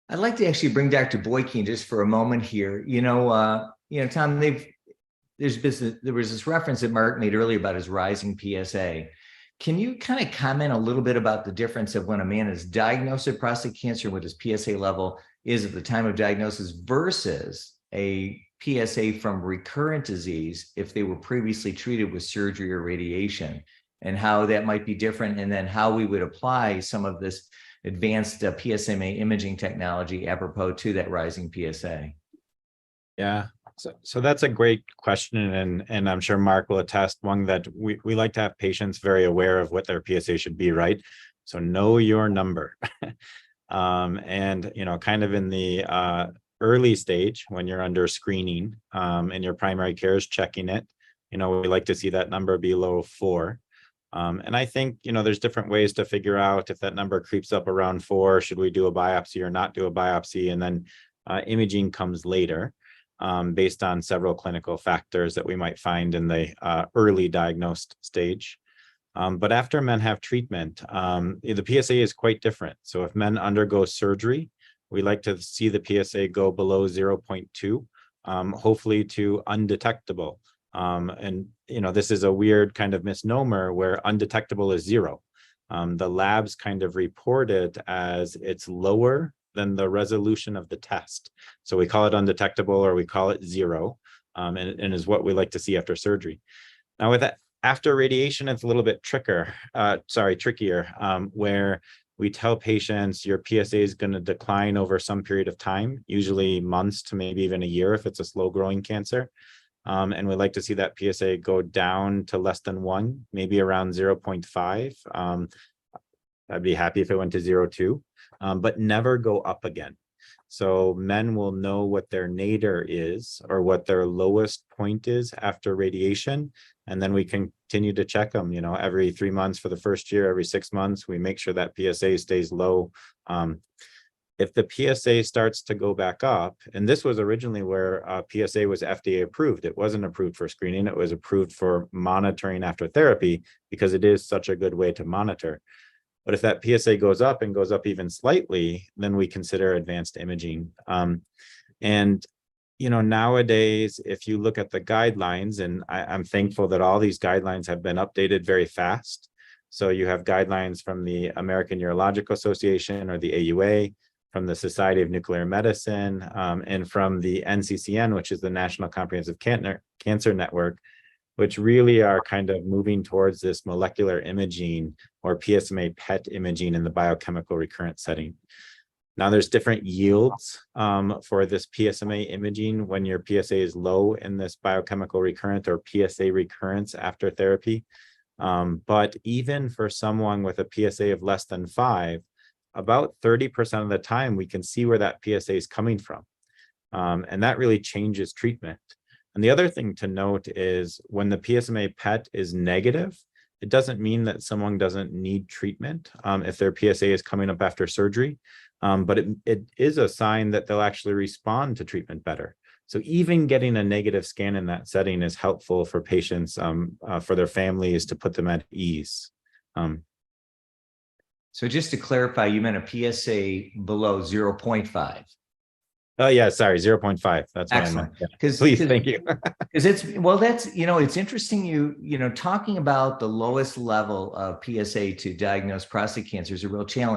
I'd like to actually bring Dr. Boike in just for a moment here. Tom, there was this reference that Mark made earlier about his rising PSA. Can you kind of comment a little bit about the difference of when a man is diagnosed with prostate cancer, what his PSA level is at the time of diagnosis versus a PSA from recurrent disease if they were previously treated with surgery or radiation, and how that might be different, and then how we would apply some of this advanced PSMA imaging technology apropos to that rising PSA? Yeah, so that's a great question, and I'm sure Mark will attest, one that we like to have patients very aware of what their PSA should be, right? So know your number. And kind of in the early stage when you're under screening and your primary care is checking it, we like to see that number below 4. And I think, there's different ways to figure out if that number creeps up around 4, should we do a biopsy or not do a biopsy? And then imaging comes later based on several clinical factors that we might find in the early diagnosed stage. But after men have treatment, the PSA is quite different. So if men undergo surgery, we like to see the PSA go below 0.2, hopefully to undetectable. And this is a weird kind of misnomer where undetectable is 0. The labs kind of report it as it's lower than the resolution of the test. So we call it undetectable, or we call it 0, and is what we like to see after surgery. Now with that, after radiation, it's a little bit trickier, where we tell patients your PSA is going to decline over some period of time, usually months to maybe even a year if it's a slow growing cancer. And we like to see that PSA go down to less than 1, maybe around 0.5. I'd be happy if it went to 0.2, but never go up again. So men will know what their nadir is or what their lowest point is after radiation. And then we continue to check them, every 3 months for the first year, every 6 months, we make sure that PSA stays low. If the PSA starts to go back up, and this was originally where PSA was FDA approved, it wasn't approved for screening, it was approved for monitoring after therapy because it is such a good way to monitor. But if that PSA goes up and goes up even slightly, then we consider advanced imaging. And nowadays, if you look at the guidelines, and I'm thankful that all these guidelines have been updated very fast. So you have guidelines from the American Urological Association, or the AUA, from the Society of Nuclear Medicine, and from the NCCN, which is the National Comprehensive Cancer Network, which really are kind of moving towards this molecular imaging or PSMA PET imaging in the biochemical recurrence setting. Now there's different yields for this PSMA imaging when your PSA is low in this biochemical recurrent or PSA recurrence after therapy. But even for someone with a PSA of less than 5, about 30% of the time we can see where that PSA is coming from. And that really changes treatment. And the other thing to note is when the PSMA PET is negative, it doesn't mean that someone doesn't need treatment if their PSA is coming up after surgery, but it is a sign that they'll actually respond to treatment better. So even getting a negative scan in that setting is helpful for patients, for their families, to put them at ease. So just to clarify, you meant a PSA below 0.5. Oh yeah, sorry, 0.5. That's what excellent. I meant. Yeah. Please, thank you. Because it's interesting. Talking about the lowest level of PSA to diagnose prostate cancer is a real challenge.